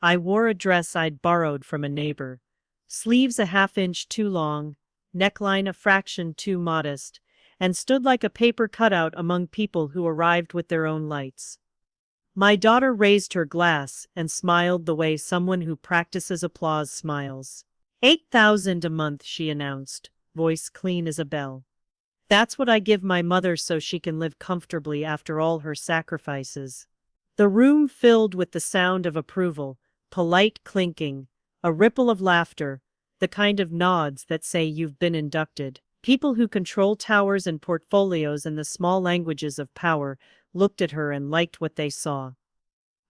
I wore a dress I'd borrowed from a neighbor. Sleeves a half-inch too long, neckline a fraction too modest, and stood like a paper cutout among people who arrived with their own lights. My daughter raised her glass and smiled the way someone who practices applause smiles. 8,000 a month, she announced, voice clean as a bell. That's what I give my mother so she can live comfortably after all her sacrifices. The room filled with the sound of approval, polite clinking, a ripple of laughter, the kind of nods that say you've been inducted. People who control towers and portfolios and the small languages of power looked at her and liked what they saw.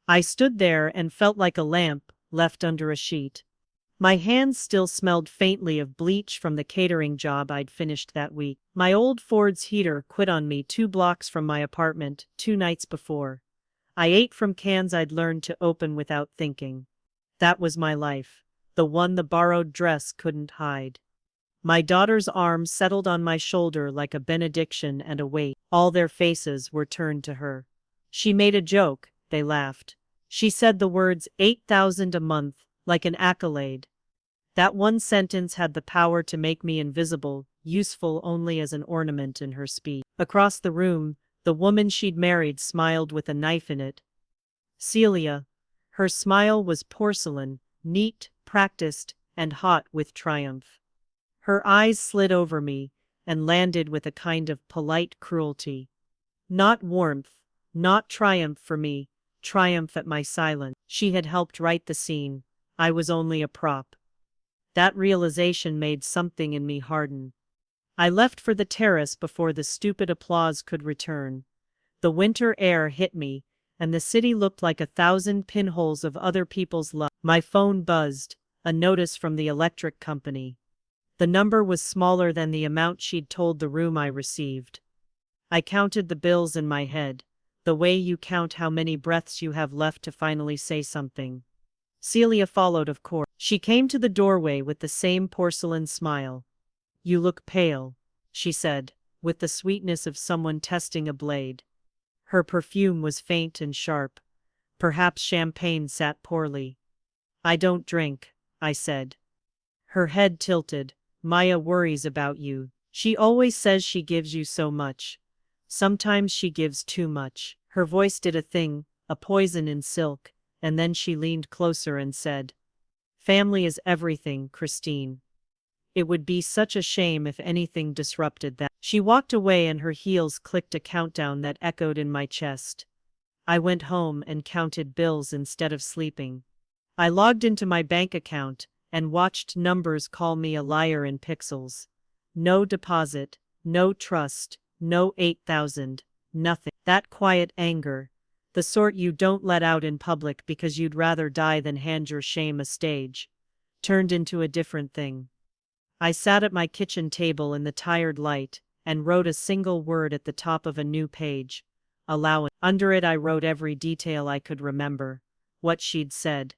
I stood there and felt like a lamp left under a sheet. My hands still smelled faintly of bleach from the catering job I'd finished that week. My old Ford's heater quit on me 2 blocks from my apartment 2 nights before. I ate from cans I'd learned to open without thinking. That was my life, the one the borrowed dress couldn't hide. My daughter's arm settled on my shoulder like a benediction and a weight. All their faces were turned to her. She made a joke, they laughed. She said the words 8,000 a month, like an accolade. That one sentence had the power to make me invisible, useful only as an ornament in her speech. Across the room, the woman she'd married smiled with a knife in it. Celia. Her smile was porcelain, neat, practiced, and hot with triumph. Her eyes slid over me and landed with a kind of polite cruelty. Not warmth, not triumph for me, triumph at my silence. She had helped write the scene. I was only a prop. That realization made something in me harden. I left for the terrace before the stupid applause could return. The winter air hit me, and the city looked like 1,000 pinholes of other people's love. My phone buzzed, a notice from the electric company. The number was smaller than the amount she'd told the room I received. I counted the bills in my head, the way you count how many breaths you have left to finally say something. Celia followed, of course. She came to the doorway with the same porcelain smile. "You look pale," she said, with the sweetness of someone testing a blade. Her perfume was faint and sharp. Perhaps champagne sat poorly. "I don't drink," I said. Her head tilted. "Maya worries about you. She always says she gives you so much. Sometimes she gives too much." Her voice did a thing, a poison in silk, and then she leaned closer and said, "Family is everything, Christine. It would be such a shame if anything disrupted that." She walked away and her heels clicked a countdown that echoed in my chest. I went home and counted bills instead of sleeping. I logged into my bank account and watched numbers call me a liar in pixels. No deposit, no trust, no 8,000, nothing. That quiet anger, the sort you don't let out in public because you'd rather die than hand your shame a stage, turned into a different thing. I sat at my kitchen table in the tired light and wrote a single word at the top of a new page. Allowance. Under it I wrote every detail I could remember. What she'd said.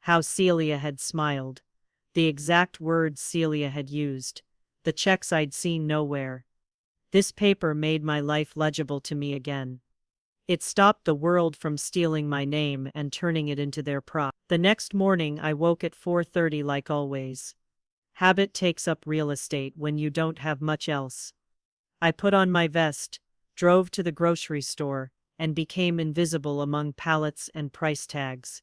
How Celia had smiled. The exact words Celia had used. The checks I'd seen nowhere. This paper made my life legible to me again. It stopped the world from stealing my name and turning it into their prop. The next morning I woke at 4:30 like always. Habit takes up real estate when you don't have much else. I put on my vest, drove to the grocery store, and became invisible among pallets and price tags.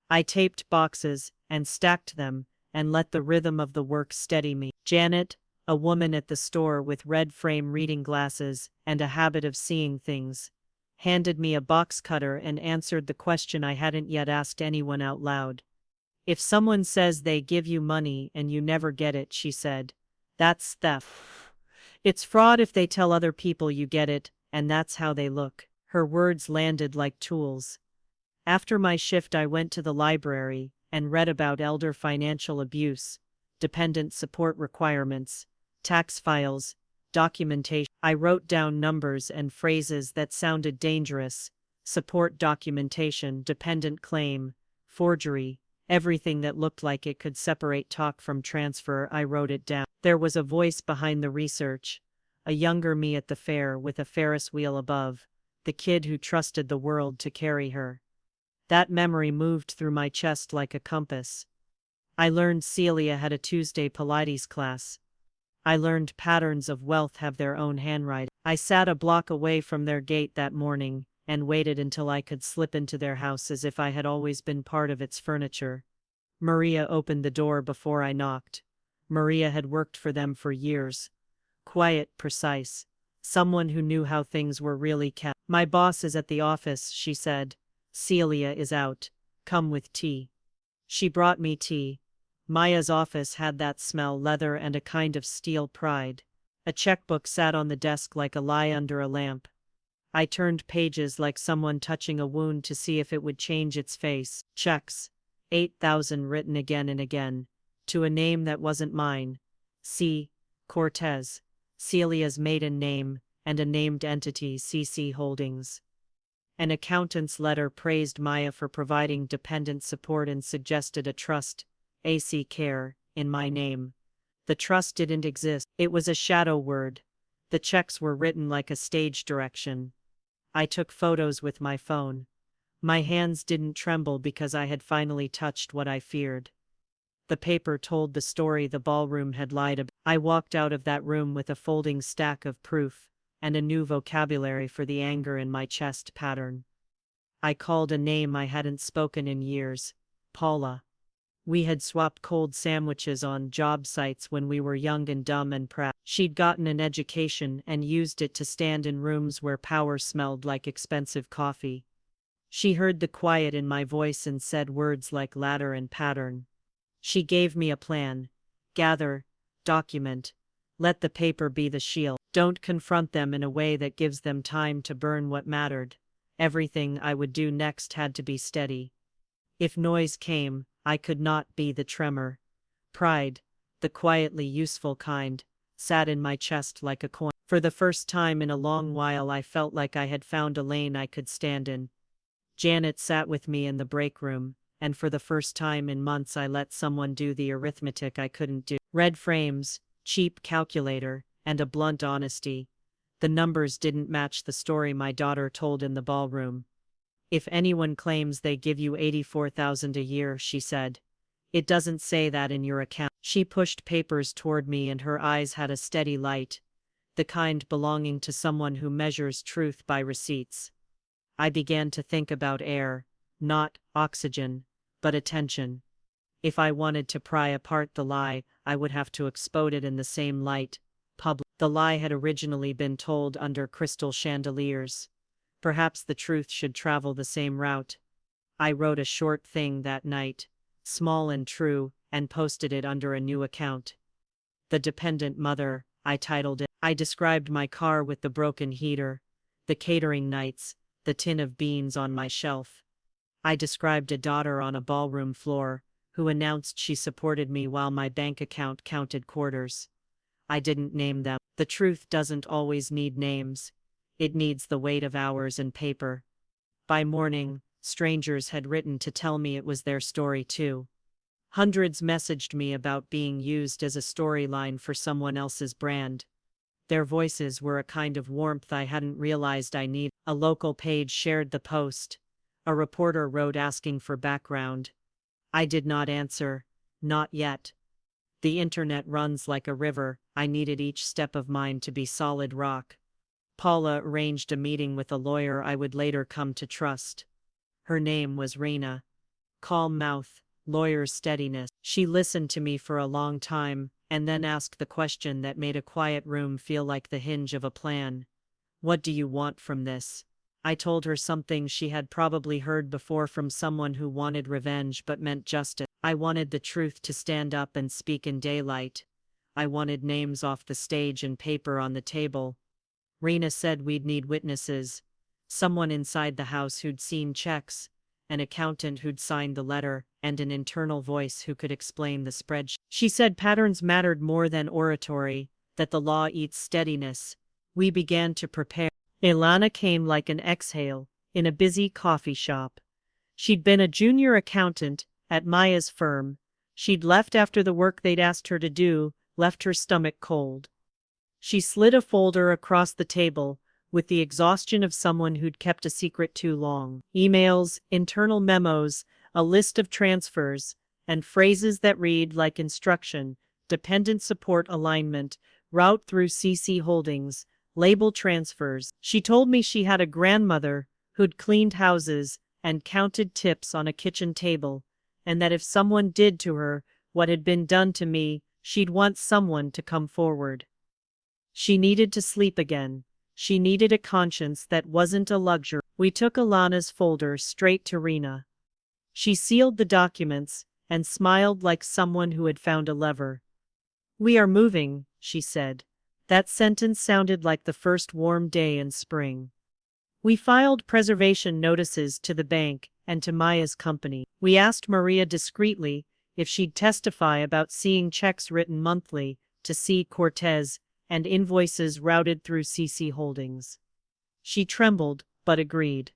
I taped boxes and stacked them and let the rhythm of the work steady me. Janet, a woman at the store with red frame reading glasses and a habit of seeing things, handed me a box cutter and answered the question I hadn't yet asked anyone out loud. "If someone says they give you money and you never get it," she said, "that's theft. It's fraud if they tell other people you get it, and that's how they look." Her words landed like tools. After my shift I went to the library and read about elder financial abuse, dependent support requirements, tax files, documentation. I wrote down numbers and phrases that sounded dangerous: support documentation, dependent claim, forgery, everything that looked like it could separate talk from transfer. I wrote it down. There was a voice behind the research, a younger me at the fair with a Ferris wheel above, the kid who trusted the world to carry her. That memory moved through my chest like a compass. I learned Celia had a Tuesday Pilates class. I learned patterns of wealth have their own handwriting. I sat a block away from their gate that morning and waited until I could slip into their house as if I had always been part of its furniture. Maria opened the door before I knocked. Maria had worked for them for years. Quiet, precise. Someone who knew how things were really kept. "My boss is at the office," she said. "Celia is out. Come with tea." She brought me tea. Maya's office had that smell, leather and a kind of steel pride. A checkbook sat on the desk like a lie under a lamp. I turned pages like someone touching a wound to see if it would change its face. Checks. 8,000 written again and again. To a name that wasn't mine. C. Cortez. Celia's maiden name, and a named entity, CC Holdings. An accountant's letter praised Maya for providing dependent support and suggested a trust, AC Care, in my name. The trust didn't exist. It was a shadow word. The checks were written like a stage direction. I took photos with my phone. My hands didn't tremble because I had finally touched what I feared. The paper told the story the ballroom had lied about. I walked out of that room with a folding stack of proof, and a new vocabulary for the anger in my chest pattern. I called a name I hadn't spoken in years. Paula. We had swapped cold sandwiches on job sites when we were young and dumb and proud. She'd gotten an education and used it to stand in rooms where power smelled like expensive coffee. She heard the quiet in my voice and said words like ladder and pattern. She gave me a plan. Gather, document. Let the paper be the shield. Don't confront them in a way that gives them time to burn what mattered. Everything I would do next had to be steady. If noise came, I could not be the tremor. Pride, the quietly useful kind, sat in my chest like a coin. For the first time in a long while I felt like I had found a lane I could stand in. Janet sat with me in the break room, and for the first time in months I let someone do the arithmetic I couldn't do. Red frames, cheap calculator, and a blunt honesty. The numbers didn't match the story my daughter told in the ballroom. "If anyone claims they give you 84,000 a year," she said, "it doesn't say that in your account." She pushed papers toward me and her eyes had a steady light, the kind belonging to someone who measures truth by receipts. I began to think about air, not oxygen, but attention. If I wanted to pry apart the lie, I would have to expose it in the same light. The lie had originally been told under crystal chandeliers. Perhaps the truth should travel the same route. I wrote a short thing that night, small and true, and posted it under a new account. The Dependent Mother, I titled it. I described my car with the broken heater, the catering nights, the tin of beans on my shelf. I described a daughter on a ballroom floor, who announced she supported me while my bank account counted quarters. I didn't name them. The truth doesn't always need names. It needs the weight of hours and paper. By morning, strangers had written to tell me it was their story too. Hundreds messaged me about being used as a storyline for someone else's brand. Their voices were a kind of warmth I hadn't realized I needed. A local page shared the post. A reporter wrote asking for background. I did not answer. Not yet. The internet runs like a river. I needed each step of mine to be solid rock. Paula arranged a meeting with a lawyer I would later come to trust. Her name was Reina. Calm mouth, lawyer's steadiness. She listened to me for a long time, and then asked the question that made a quiet room feel like the hinge of a plan. "What do you want from this?" I told her something she had probably heard before from someone who wanted revenge but meant justice. I wanted the truth to stand up and speak in daylight. I wanted names off the stage and paper on the table. Rena said we'd need witnesses. Someone inside the house who'd seen checks, an accountant who'd signed the letter, and an internal voice who could explain the spreadsheet. She said patterns mattered more than oratory, that the law eats steadiness. We began to prepare. Ilana came like an exhale, in a busy coffee shop. She'd been a junior accountant at Maya's firm. She'd left after the work they'd asked her to do left her stomach cold. She slid a folder across the table, with the exhaustion of someone who'd kept a secret too long. Emails, internal memos, a list of transfers, and phrases that read like instruction, dependent support alignment, route through CC Holdings, label transfers. She told me she had a grandmother who'd cleaned houses and counted tips on a kitchen table, and that if someone did to her what had been done to me, she'd want someone to come forward. She needed to sleep again. She needed a conscience that wasn't a luxury. We took Alana's folder straight to Rena. She sealed the documents and smiled like someone who had found a lever. "We are moving," she said. That sentence sounded like the first warm day in spring. We filed preservation notices to the bank and to Maya's company. We asked Maria discreetly if she'd testify about seeing checks written monthly to C. Cortez and invoices routed through CC Holdings. She trembled, but agreed.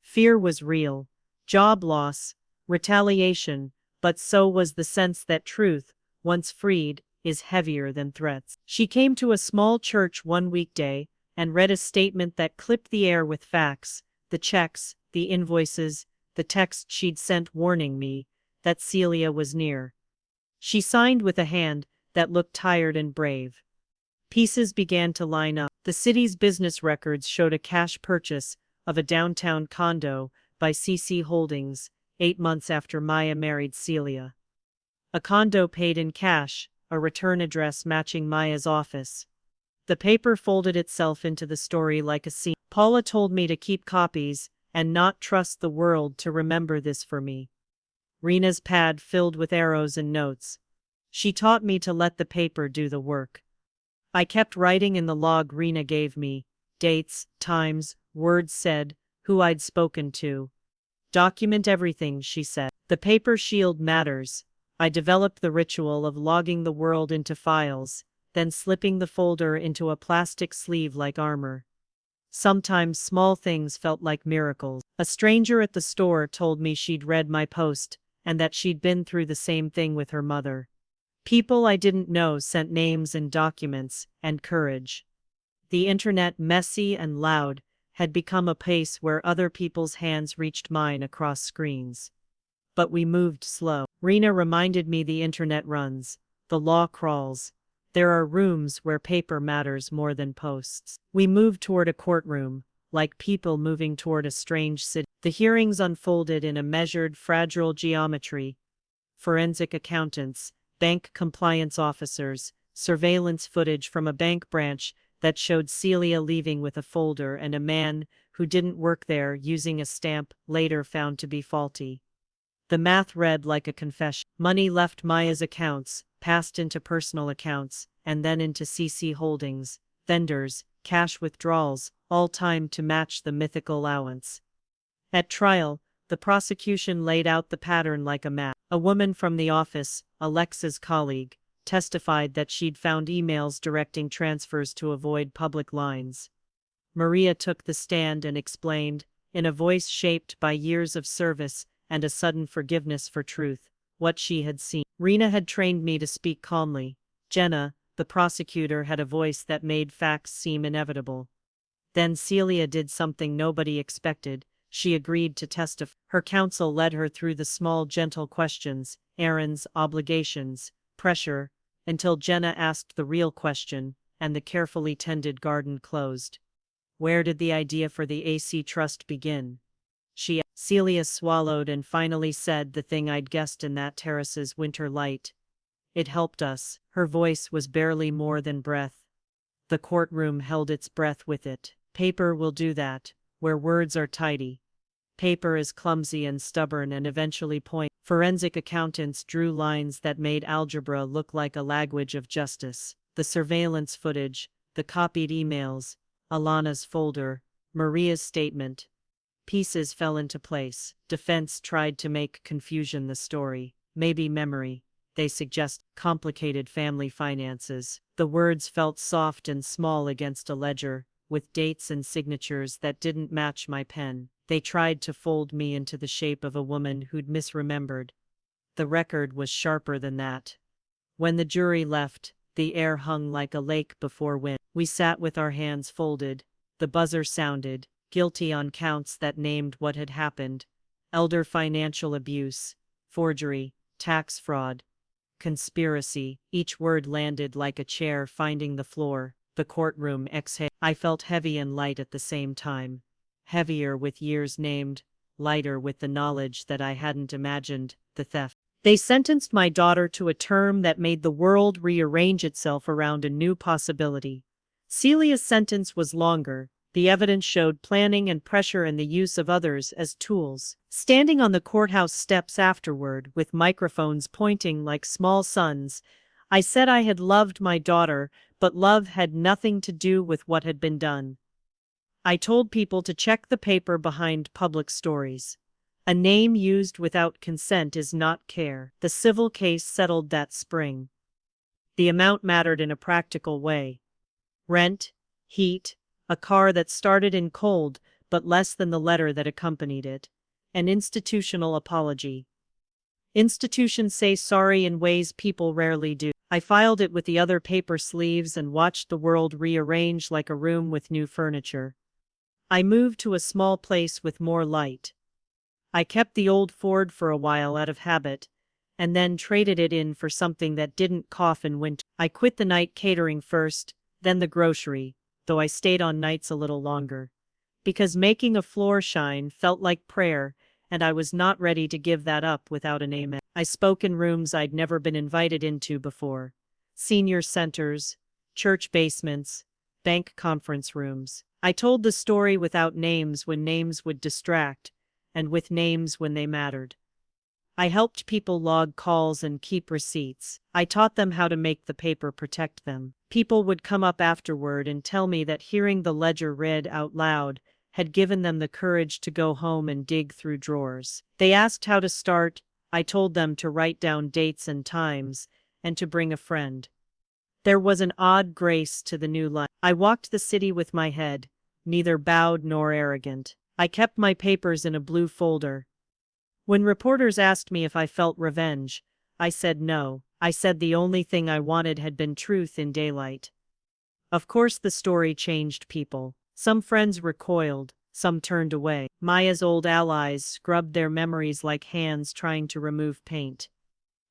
Fear was real. Job loss, retaliation, but so was the sense that truth, once freed, is heavier than threats. She came to a small church one weekday and read a statement that clipped the air with facts, the checks, the invoices, the text she'd sent warning me that Celia was near. She signed with a hand that looked tired and brave. Pieces began to line up. The city's business records showed a cash purchase of a downtown condo by CC Holdings 8 months after Maya married Celia. A condo paid in cash, a return address matching Maya's office. The paper folded itself into the story like a scene. Paula told me to keep copies and not trust the world to remember this for me. Rena's pad filled with arrows and notes. She taught me to let the paper do the work. I kept writing in the log Rena gave me, dates, times, words said, who I'd spoken to. Document everything, she said. The paper shield matters. I developed the ritual of logging the world into files, then slipping the folder into a plastic sleeve like armor. Sometimes small things felt like miracles. A stranger at the store told me she'd read my post and that she'd been through the same thing with her mother. People I didn't know sent names and documents and courage. The internet, messy and loud, had become a place where other people's hands reached mine across screens. But we moved slow. Rena reminded me the internet runs, the law crawls. There are rooms where paper matters more than posts. We moved toward a courtroom, like people moving toward a strange city. The hearings unfolded in a measured, fragile geometry. Forensic accountants, bank compliance officers, surveillance footage from a bank branch that showed Celia leaving with a folder and a man who didn't work there using a stamp later found to be faulty. The math read like a confession. Money left Maya's accounts, passed into personal accounts, and then into CC Holdings, vendors, cash withdrawals, all timed to match the mythical allowance. At trial, the prosecution laid out the pattern like a map. A woman from the office, Alexa's colleague, testified that she'd found emails directing transfers to avoid public lines. Maria took the stand and explained, in a voice shaped by years of service and a sudden forgiveness for truth, what she had seen. Rena had trained me to speak calmly. Jenna, the prosecutor, had a voice that made facts seem inevitable. Then Celia did something nobody expected. She agreed to testify. Her counsel led her through the small, gentle questions, errands, obligations, pressure, until Jenna asked the real question, and the carefully tended garden closed. Where did the idea for the AC Trust begin? Celia swallowed and finally said the thing I'd guessed in that terrace's winter light. It helped us. Her voice was barely more than breath. The courtroom held its breath with it. Paper will do that, where words are tidy. Paper is clumsy and stubborn and eventually point. Forensic accountants drew lines that made algebra look like a language of justice. The surveillance footage, the copied emails, Alana's folder, Maria's statement. Pieces fell into place. Defense tried to make confusion the story. Maybe memory. They suggest complicated family finances. The words felt soft and small against a ledger, with dates and signatures that didn't match my pen. They tried to fold me into the shape of a woman who'd misremembered. The record was sharper than that. When the jury left, the air hung like a lake before wind. We sat with our hands folded, The buzzer sounded, guilty on counts that named what had happened: elder financial abuse, forgery, tax fraud, conspiracy. Each word landed like a chair finding the floor. The courtroom exhaled. I felt heavy and light at the same time. Heavier with years named, lighter with the knowledge that I hadn't imagined the theft. They sentenced my daughter to a term that made the world rearrange itself around a new possibility. Celia's sentence was longer. The evidence showed planning and pressure and the use of others as tools. Standing on the courthouse steps afterward, with microphones pointing like small suns, I said I had loved my daughter, but love had nothing to do with what had been done. I told people to check the paper behind public stories. A name used without consent is not care. The civil case settled that spring. The amount mattered in a practical way. Rent, heat, a car that started in cold but less than the letter that accompanied it, an institutional apology. Institutions say sorry in ways people rarely do. I filed it with the other paper sleeves and watched the world rearrange like a room with new furniture. I moved to a small place with more light. I kept the old Ford for a while out of habit, and then traded it in for something that didn't cough in winter. I quit the night catering first, then the grocery, though I stayed on nights a little longer. Because making a floor shine felt like prayer, and I was not ready to give that up without an amen. I spoke in rooms I'd never been invited into before. Senior centers, church basements, bank conference rooms. I told the story without names when names would distract, and with names when they mattered. I helped people log calls and keep receipts. I taught them how to make the paper protect them. People would come up afterward and tell me that hearing the ledger read out loud had given them the courage to go home and dig through drawers. They asked how to start. I told them to write down dates and times, and to bring a friend. There was an odd grace to the new life. I walked the city with my head, neither bowed nor arrogant. I kept my papers in a blue folder. When reporters asked me if I felt revenge, I said no. I said the only thing I wanted had been truth in daylight. Of course the story changed people. Some friends recoiled, some turned away. Maya's old allies scrubbed their memories like hands trying to remove paint.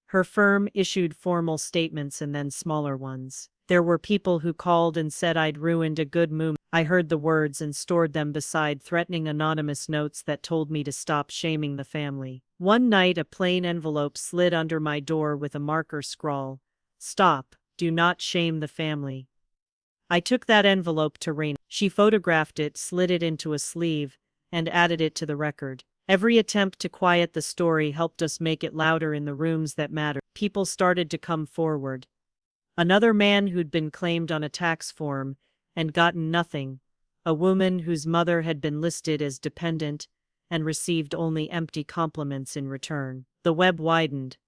Her firm issued formal statements and then smaller ones. There were people who called and said I'd ruined a good moment. I heard the words and stored them beside threatening anonymous notes that told me to stop shaming the family. One night a plain envelope slid under my door with a marker scrawl: "Stop, do not shame the family." I took that envelope to Raina. She photographed it, slid it into a sleeve, and added it to the record. Every attempt to quiet the story helped us make it louder in the rooms that mattered. People started to come forward. Another man who'd been claimed on a tax form and gotten nothing, a woman whose mother had been listed as dependent and received only empty compliments in return. The web widened.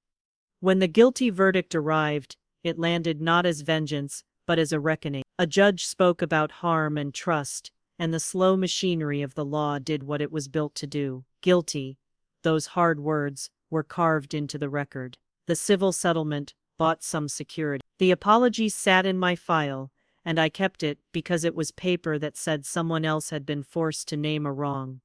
When the guilty verdict arrived, it landed not as vengeance, but as a reckoning. A judge spoke about harm and trust, and the slow machinery of the law did what it was built to do. Guilty, those hard words, were carved into the record. The civil settlement bought some security. The apology sat in my file, and I kept it because it was paper that said someone else had been forced to name a wrong.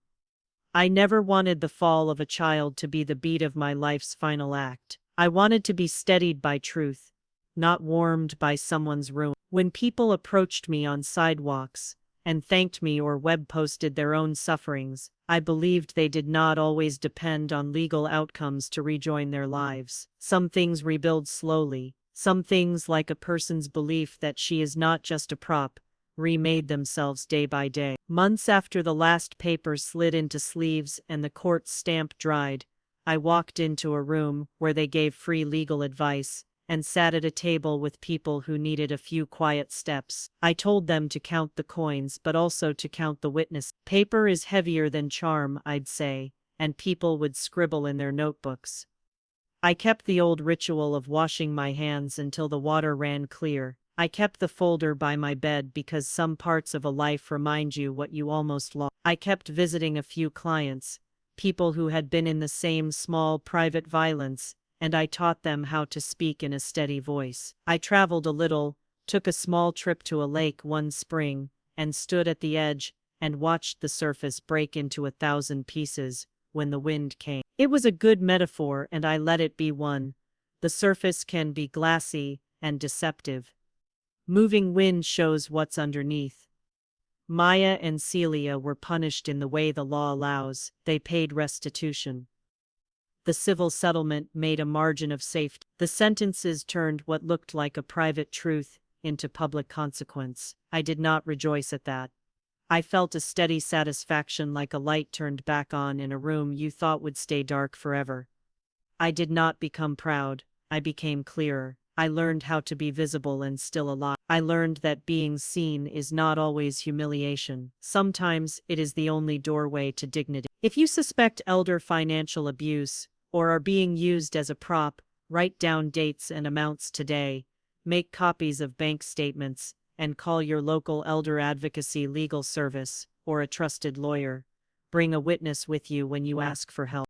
I never wanted the fall of a child to be the beat of my life's final act. I wanted to be steadied by truth, not warmed by someone's ruin. When people approached me on sidewalks and thanked me or web posted their own sufferings, I believed they did not always depend on legal outcomes to rejoin their lives. Some things rebuild slowly. Some things, like a person's belief that she is not just a prop, remade themselves day by day. Months after the last paper slid into sleeves and the court stamp dried, I walked into a room where they gave free legal advice and sat at a table with people who needed a few quiet steps. I told them to count the coins but also to count the witnesses. Paper is heavier than charm, I'd say, and people would scribble in their notebooks. I kept the old ritual of washing my hands until the water ran clear. I kept the folder by my bed because some parts of a life remind you what you almost lost. I kept visiting a few clients, people who had been in the same small private violence, and I taught them how to speak in a steady voice. I traveled a little, took a small trip to a lake one spring, and stood at the edge and watched the surface break into 1,000 pieces when the wind came. It was a good metaphor, and I let it be one. The surface can be glassy and deceptive. Moving wind shows what's underneath. Maya and Celia were punished in the way the law allows. They paid restitution. The civil settlement made a margin of safety. The sentences turned what looked like a private truth into public consequence. I did not rejoice at that. I felt a steady satisfaction, like a light turned back on in a room you thought would stay dark forever. I did not become proud. I became clearer. I learned how to be visible and still alive. I learned that being seen is not always humiliation. Sometimes it is the only doorway to dignity. If you suspect elder financial abuse or are being used as a prop, write down dates and amounts today, make copies of bank statements, and call your local elder advocacy legal service or a trusted lawyer. Bring a witness with you when you ask for help.